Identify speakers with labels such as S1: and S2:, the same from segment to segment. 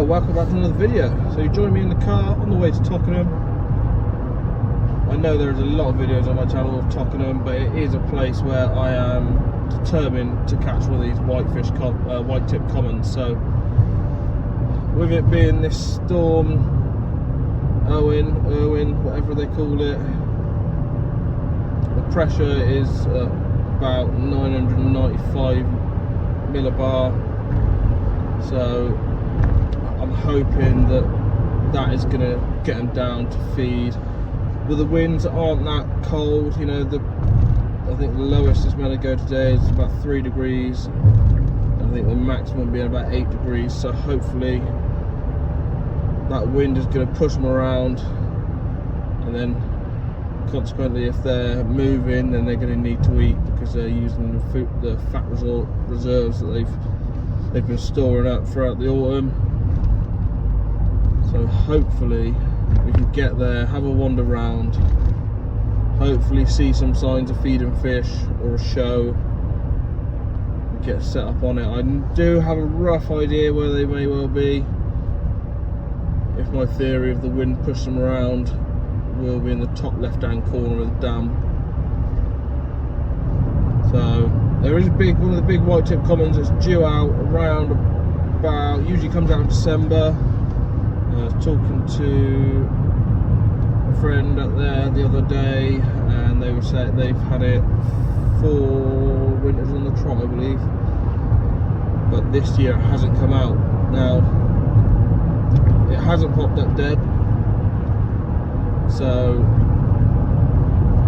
S1: welcome back to another video. So you join me in the car on the way to Tottenham. I know there's a lot of videos on my channel of Tottenham, but it is a place where I am determined to catch one of these white-tip commons. So with it being this storm, Irwin, whatever they call it, the pressure is about 995 millibar. So I'm hoping that is going to get them down to feed. But the winds aren't that cold, you know. I think the lowest it's going to go today is about 3 degrees. I think the maximum being about 8 degrees. So hopefully that wind is going to push them around, and then consequently, if they're moving, then they're going to need to eat because they're using the fat reserves that they've been storing up throughout the autumn. So hopefully we can get there, have a wander around, hopefully see some signs of feeding fish or a show, and get set up on it. I do have a rough idea where they may well be. If my theory of the wind pushing them around will be in the top left hand corner of the dam. So there is one of the big white tip commons that's due out around about, usually comes out in December. I was talking to a friend up there the other day, and they were saying they've had it 4 winters on the trot, I believe, but this year it hasn't come out. Now it hasn't popped up dead, so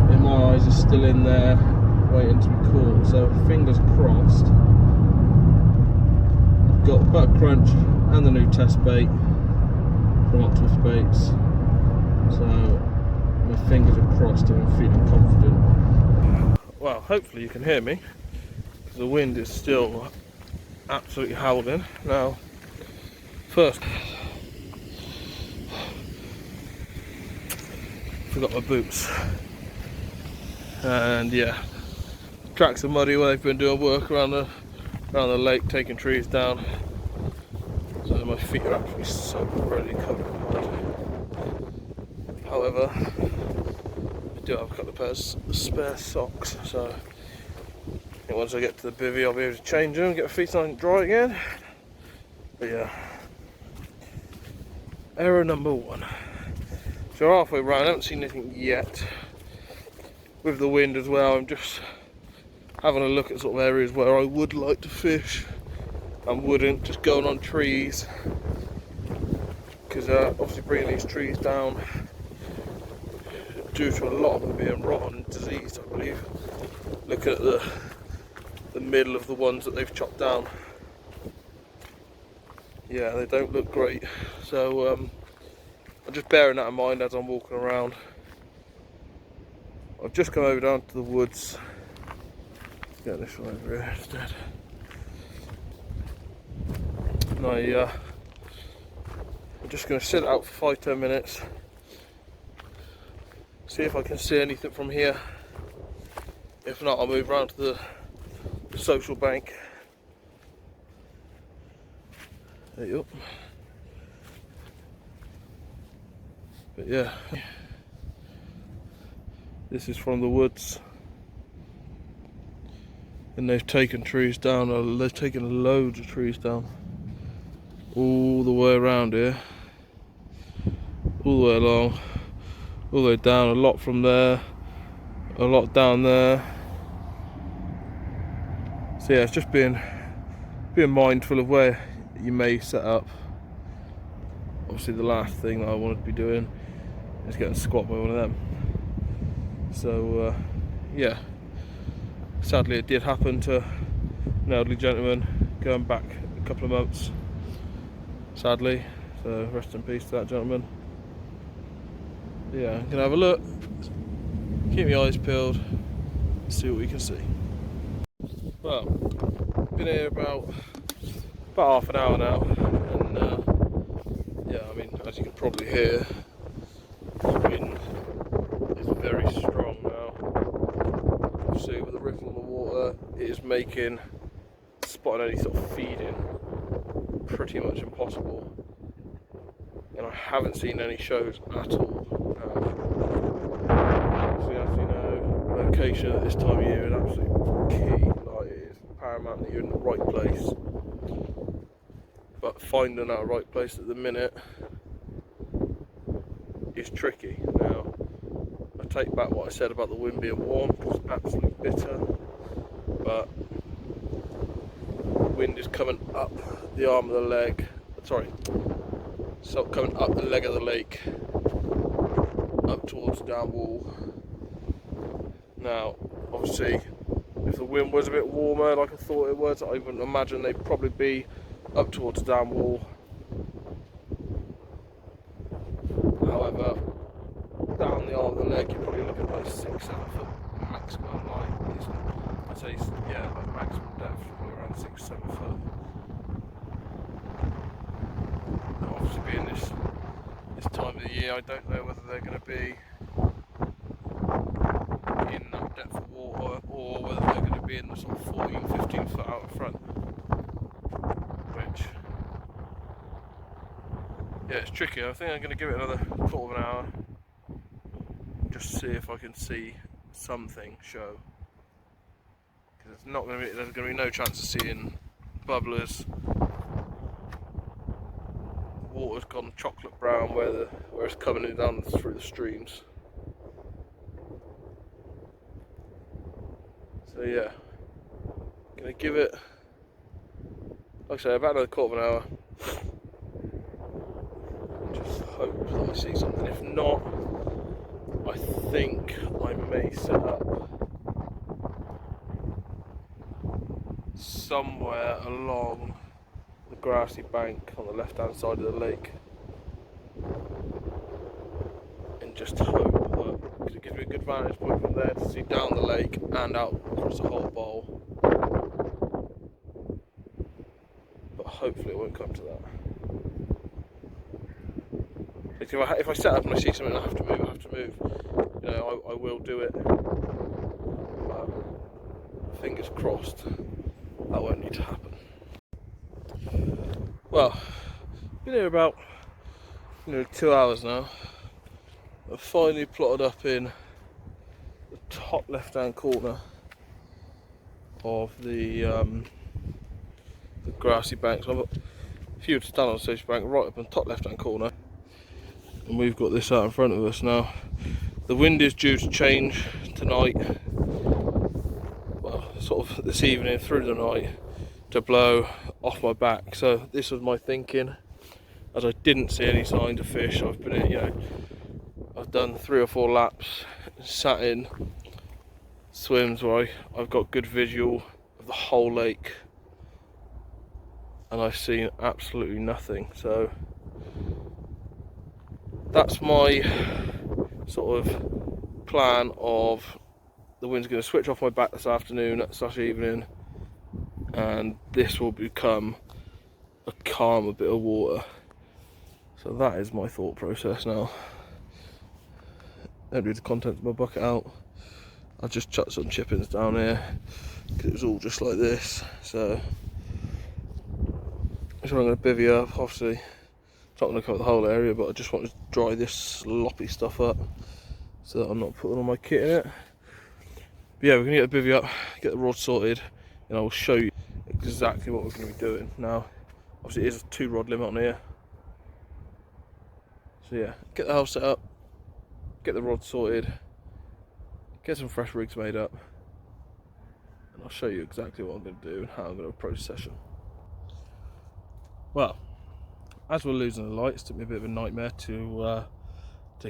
S1: in my eyes it's still in there waiting to be caught, so fingers crossed. I've got Butter Crunch and the new test bait from Otto baits, so my fingers are crossed and I'm feeling confident. Well, hopefully you can hear me, because the wind is still absolutely howling. Now, first, forgot my boots, and yeah, tracks are muddy where they've been doing work around the lake, taking trees down. So my feet are actually already covered in mud. However, I do have a couple of pairs of spare socks, so I think once I get to the bivvy I'll be able to change them, get my feet on dry again. But yeah, error number 1. So halfway around, I haven't seen anything yet. With the wind as well, I'm just having a look at sort of areas where I would like to fish and wouldn't, just going on trees, because obviously bringing these trees down, due to a lot of them being rotten and diseased, I believe. Looking at the middle of the ones that they've chopped down, yeah, they don't look great. So I'm just bearing that in mind as I'm walking around. I've just come over down to the woods. Get this one over here instead. And I'm just going to sit out for 5-10 minutes, see if I can see anything from here. If not, I'll move around to the social bank. There you go. But yeah, this is from the woods, and they've taken trees down. They've taken loads of trees down all the way around here, all the way along, all the way down. A lot from there, a lot down there. So yeah, it's just being mindful of where you may set up. Obviously the last thing that I wanted to be doing is getting squat by one of them. So yeah, sadly it did happen to an elderly gentleman going back a couple of months, sadly, so rest in peace to that gentleman. Yeah, I'm gonna have a look, keep my eyes peeled, see what we can see. Well, been here about half an hour now, and yeah, I mean, as you can probably hear, the wind is very strong now. See, with the ripple on the water, it is making spotting any sort of feeding pretty much impossible. and I haven't seen any shows at all. So as you know, location at this time of year is absolutely key. Like, it is paramount that you're in the right place. But finding that right place at the minute is tricky. Now, I take back what I said about the wind being warm, because it's absolutely bitter. But the wind is coming up the arm of the leg. Sorry, so coming up the leg of the lake, up towards the down wall. Now, obviously, if the wind was a bit warmer like I thought it was, I would imagine they'd probably be up towards the down wall. However, down the arm of the leg, you're probably looking at like 6-7 foot maximum. Like, I'd say, yeah, like maximum depth, probably around 6-7 foot. Now, obviously, being this time of the year, I don't know whether they're going to be in that depth of water, or whether they're going to be in the sort of 14-15 foot out in front. Which, yeah, it's tricky. I think I'm going to give it another quarter of an hour, just see if I can see something show. Because there's going to be no chance of seeing bubblers. The water's gone chocolate brown where it's coming in down through the streams. So yeah, gonna give it, like I say, about another quarter of an hour. Just hope that I see something. If not, I think I may set up somewhere along the grassy bank on the left hand side of the lake, and just hope that, because it gives me a good vantage point from there to see down the lake and out across the whole bowl. But hopefully it won't come to that. If I set up and I see something I have to move, you know, I will do it. But fingers crossed, that won't need to happen. Well, been here about 2 hours now. I've finally plotted up in the top left-hand corner of the grassy bank. So if you were to stand on the station bank, right up in the top left-hand corner, and we've got this out in front of us now. The wind is due to change tonight, well, sort of this evening through the night, to blow off my back. So this was my thinking, as I didn't see any signs of fish. I've been in, I've done 3 or 4 laps, sat in swims where I've got good visual of the whole lake, and I've seen absolutely nothing. So that's my sort of plan of the wind's going to switch off my back this afternoon / evening, and this will become a calmer bit of water. So that is my thought process now. Emptied the contents of my bucket out. I've just chucked some chippings down here because it was all just like this. So I'm going to bivvy up. Obviously, it's not going to cover the whole area, but I just want to dry this sloppy stuff up so that I'm not putting all my kit in it. But yeah, we're going to get the bivvy up, get the rod sorted, and I will show you exactly what we're going to be doing. Now, obviously it is a 2 rod limit on here. So yeah, get the house set up, get the rod sorted, get some fresh rigs made up, and I'll show you exactly what I'm going to do and how I'm going to approach the session. Well, as we're losing the light, it took me a bit of a nightmare to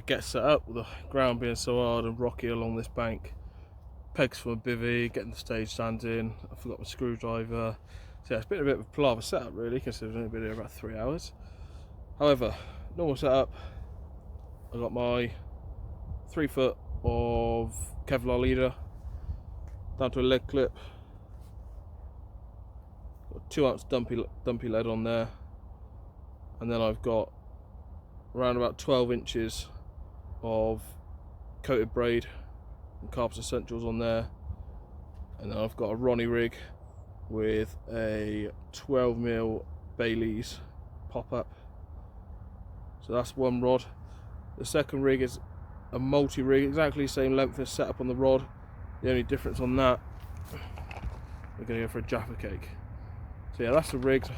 S1: get set up, with the ground being so hard and rocky along this bank. Pegs for my bivvy, getting the stage stands in, I forgot my screwdriver. So yeah, it's been a bit of a palaver setup really, considering I've been here about 3 hours. However, normal setup, I got my 3 foot of Kevlar leader down to a lead clip, got 2 ounce dumpy lead on there, and then I've got around about 12 inches of coated braid and Carp's Essentials on there, and then I've got a Ronnie rig with a 12mm Bailey's pop-up. So that's one rod. The second rig is a multi-rig, exactly the same length as set up on the rod. The only difference on that, we're going to go for a Jaffa cake. So yeah, that's the rigs.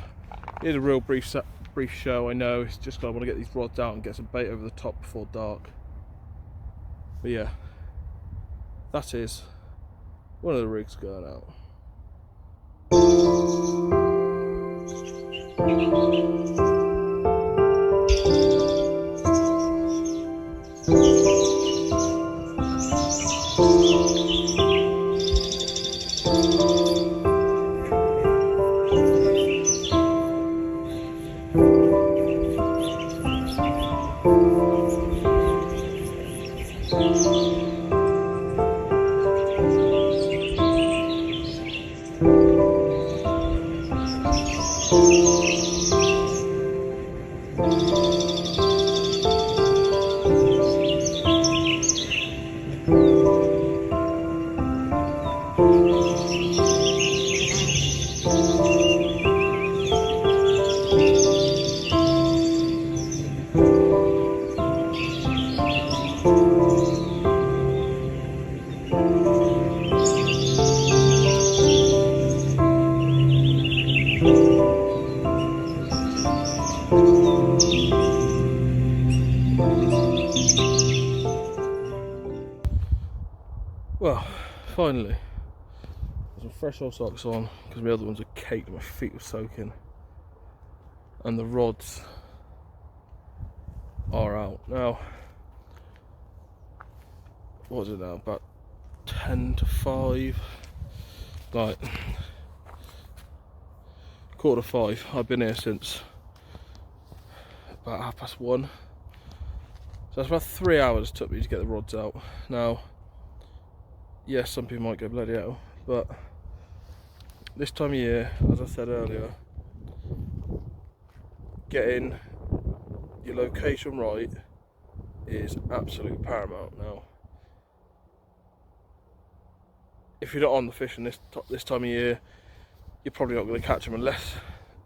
S1: Here's a real brief show, I know. It's just 'cause I want to get these rods out and get some bait over the top before dark. But yeah, that is one of the rigs going out. Well, finally, got some fresh old socks on because my other ones are caked, my feet were soaking, and the rods are out. Now, what is it now? About 10 to 5, like 4:45. I've been here since about 1:30. So that's about 3 hours it took me to get the rods out. Now, yes, some people might go bloody hell, but this time of year, as I said earlier, getting your location right is absolute paramount. Now, if you're not on the fishing this time of year, you're probably not going to catch them unless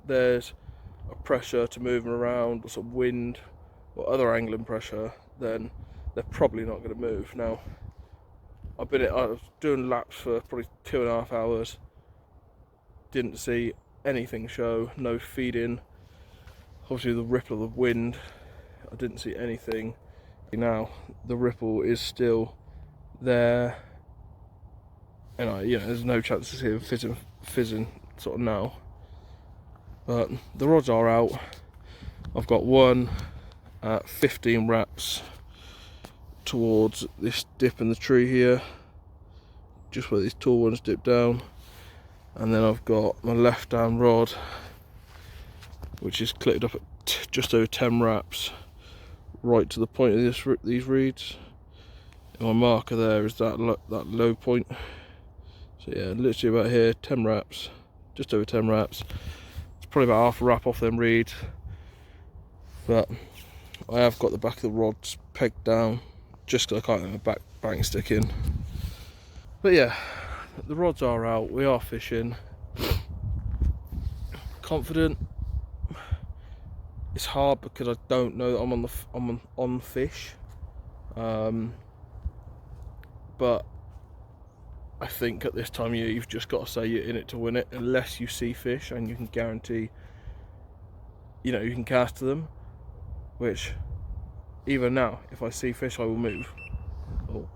S1: there's a pressure to move them around, or some wind or other angling pressure. Then they're probably not going to move. Now, I was doing laps for probably 2.5 hours. Didn't see anything show, no feeding. Obviously the ripple of the wind, I didn't see anything. Now the ripple is still there, and there's no chance to see them fizzing sort of now. But the rods are out. I've got one at 15 wraps towards this dip in the tree here, just where these tall ones dip down, and then I've got my left hand rod, which is clipped up at just over 10 wraps, right to the point of these reeds. And my marker there is that low point. So yeah, literally about here, 10 wraps, just over 10 wraps. It's probably about half a wrap off them reeds, but I have got the back of the rods pegged down, just because I can't have a bang stick in. But yeah, the rods are out, we are fishing. Confident. It's hard because I don't know that I'm on fish. But I think at this time of year you've just got to say you're in it to win it, unless you see fish and you can guarantee you can cast to them, which even now, if I see fish, I will move. Oh.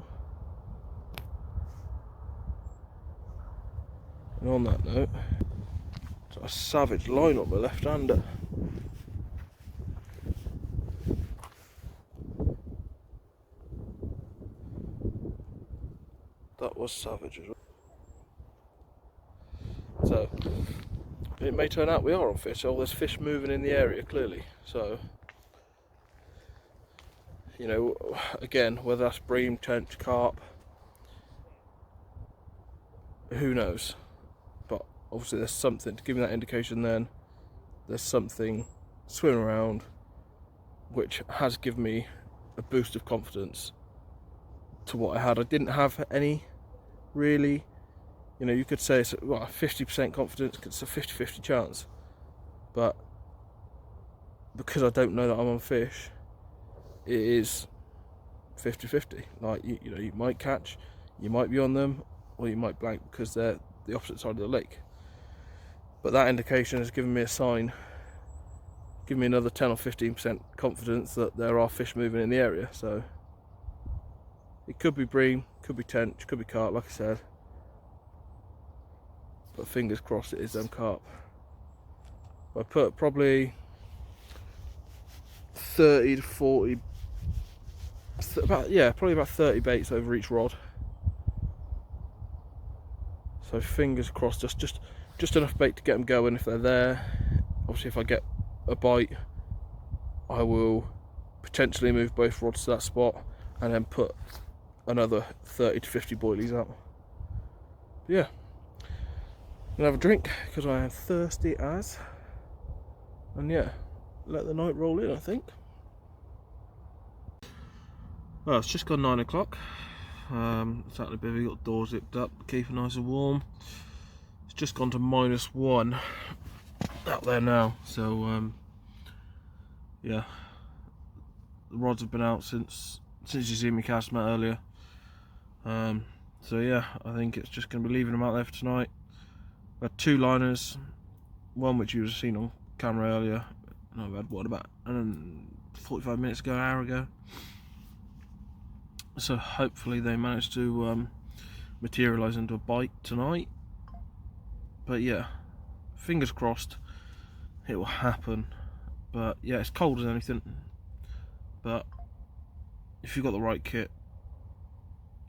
S1: And on that note, it's a savage line on my left-hander. That was savage as well. So, it may turn out we are on fish. Oh, there's fish moving in the area, clearly. So, again, whether that's bream, tench, carp, who knows? But obviously there's something, to give me that indication then, there's something swimming around which has given me a boost of confidence to what I had. I didn't have any, really. You could say it's 50% confidence, it's a 50-50 chance. But because I don't know that I'm on fish, it is 50-50. Like you know, you might catch, you might be on them, or you might blank because they're the opposite side of the lake. But that indication has given me a sign, give me another 10 or 15% confidence that there are fish moving in the area. So it could be bream, could be tench, could be carp, like I said. But fingers crossed it is them carp. I put probably 30 to 40, probably about 30 baits over each rod. So fingers crossed, just enough bait to get them going if they're there. Obviously if I get a bite, I will potentially move both rods to that spot and then put another 30 to 50 boilies out. But yeah, I'm gonna have a drink because I am thirsty as, and yeah, let the night roll in, I think. Well, it's just gone 9 o'clock. It's out in the bivvy, got the doors zipped up, keeping nice and warm. It's just gone to -1 out there now, so yeah, the rods have been out since you seen me cast them out earlier. So yeah, I think it's just going to be leaving them out there for tonight. We had 2 liners, one which you have seen on camera earlier, and I've had one about 45 minutes ago, an hour ago. So hopefully they managed to materialise into a bite tonight. But yeah, fingers crossed it will happen. But yeah, it's cold as anything. But if you've got the right kit,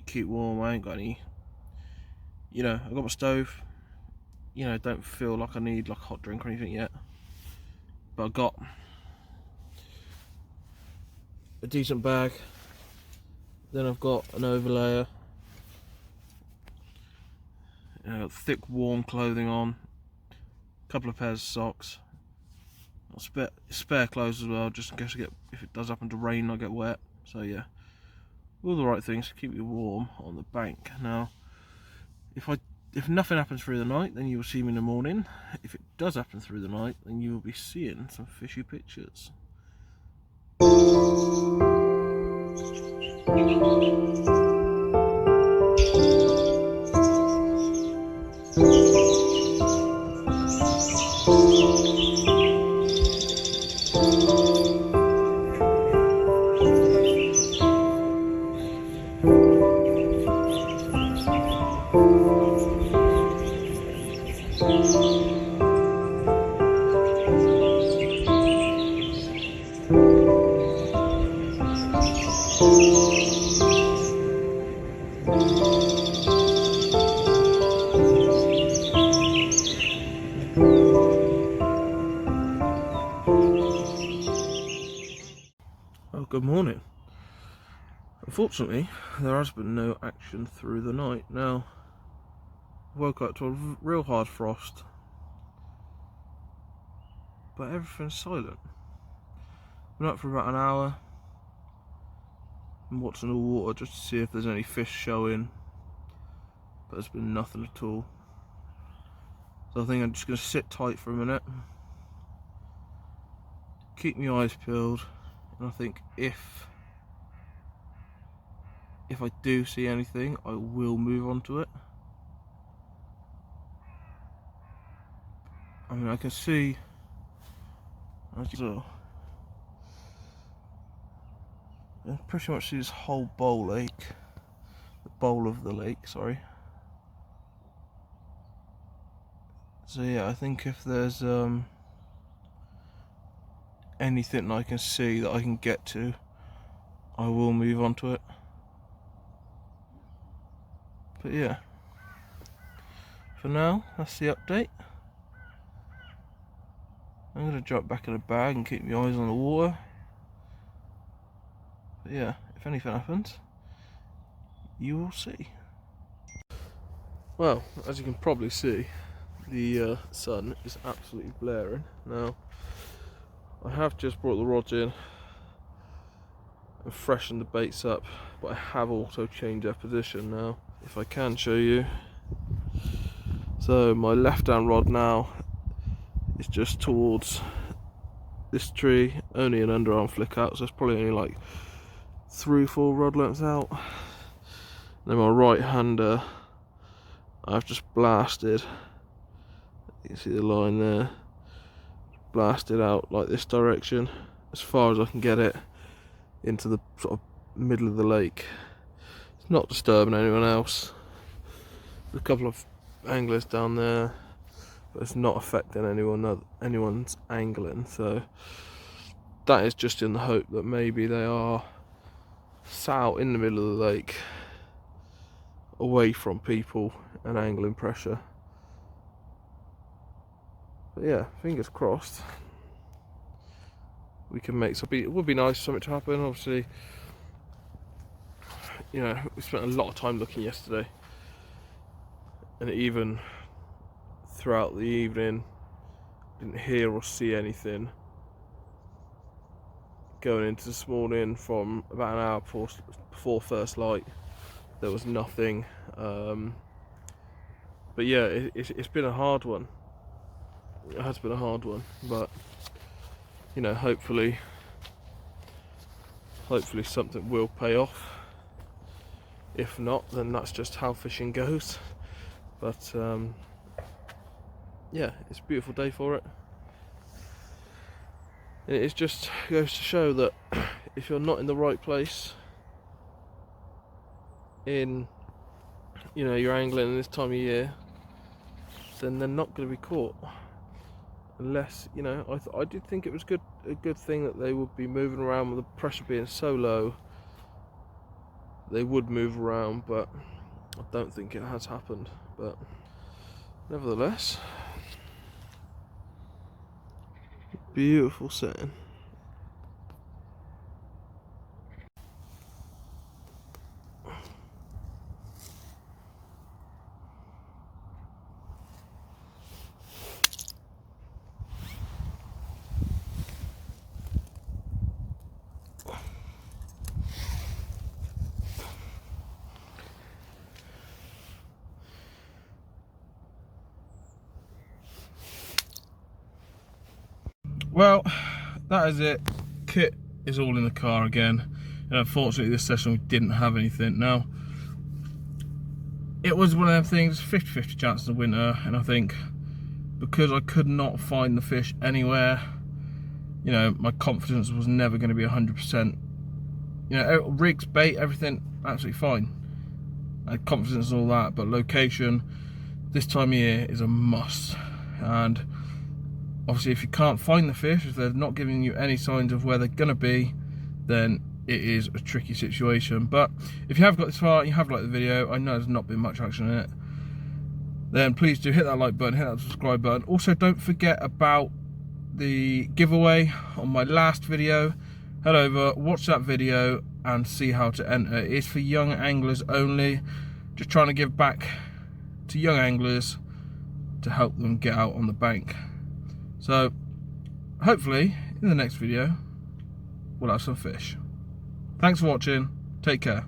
S1: keep warm. I ain't got any, you know, I've got my stove, you know, don't feel like I need like a hot drink or anything yet, but I've got a decent bag, then I've got an overlayer, thick warm clothing on, a couple of pairs of socks, spare clothes as well, just in case if it does happen to rain I get wet. So yeah, all the right things to keep you warm on the bank. Now if nothing happens through the night, then you will see me in the morning. If it does happen through the night, then you will be seeing some fishy pictures. Good morning. Unfortunately, there has been no action through the night. Now, I woke up to a real hard frost, but everything's silent. Been up for about an hour. I'm watching the water just to see if there's any fish showing, but there's been nothing at all. So I think I'm just going to sit tight for a minute, keep my eyes peeled. And I think if I do see anything, I will move on to it. I mean, I can see, as you can pretty much see this whole bowl of the lake, sorry. So yeah, I think if there's anything I can see that I can get to, I will move on to it. But yeah, for now, that's the update. I'm going to drop back in the bag and keep my eyes on the water. But yeah, if anything happens, you will see. Well, as you can probably see, the sun is absolutely blaring. Now, I have just brought the rods in and freshened the baits up, but I have also changed their position now, if I can show you. So my left hand rod now is just towards this tree, only an underarm flick out, so it's probably only like 3-4 rod lengths out. Then my right hander, I've just blasted. You can see the line there. Blasted out like this direction, as far as I can get it, into the sort of middle of the lake. It's not disturbing anyone else. There's a couple of anglers down there, but it's not affecting anyone's angling. So that is just in the hope that maybe they are sat out in the middle of the lake, away from people and angling pressure. But yeah, fingers crossed we can make something. It would be nice for something to happen. Obviously, you know, we spent a lot of time looking yesterday, and even throughout the evening didn't hear or see anything. Going into this morning, from about an hour before first light, there was nothing. But yeah, it's been a hard one. It has been a hard one, but you know, hopefully something will pay off. If not, then that's just how fishing goes. But yeah, it's a beautiful day for it. And it just goes to show that if you're not in the right place in, you know, you're angling this time of year, then they're not going to be caught. Unless, you know, I did think it was a good thing that they would be moving around with the pressure being so low. They would move around, but I don't think it has happened. But nevertheless, beautiful setting. Well, that is it. Kit is all in the car again, and unfortunately this session we didn't have anything. Now, it was one of them things, 50-50 chance of winter, and I think because I could not find the fish anywhere, you know, my confidence was never going to be 100%. You know, rigs, bait, everything, absolutely fine. I had confidence and all that, but location, this time of year, is a must. And obviously, if you can't find the fish, if they're not giving you any signs of where they're going to be, then it is a tricky situation. But if you have got this far, you have liked the video, I know there's not been much action in it, then please do hit that like button, hit that subscribe button. Also, don't forget about the giveaway on my last video. Head over, watch that video and see how to enter. It is for young anglers only. Just trying to give back to young anglers to help them get out on the bank. So, hopefully, in the next video, we'll have some fish. Thanks for watching. Take care.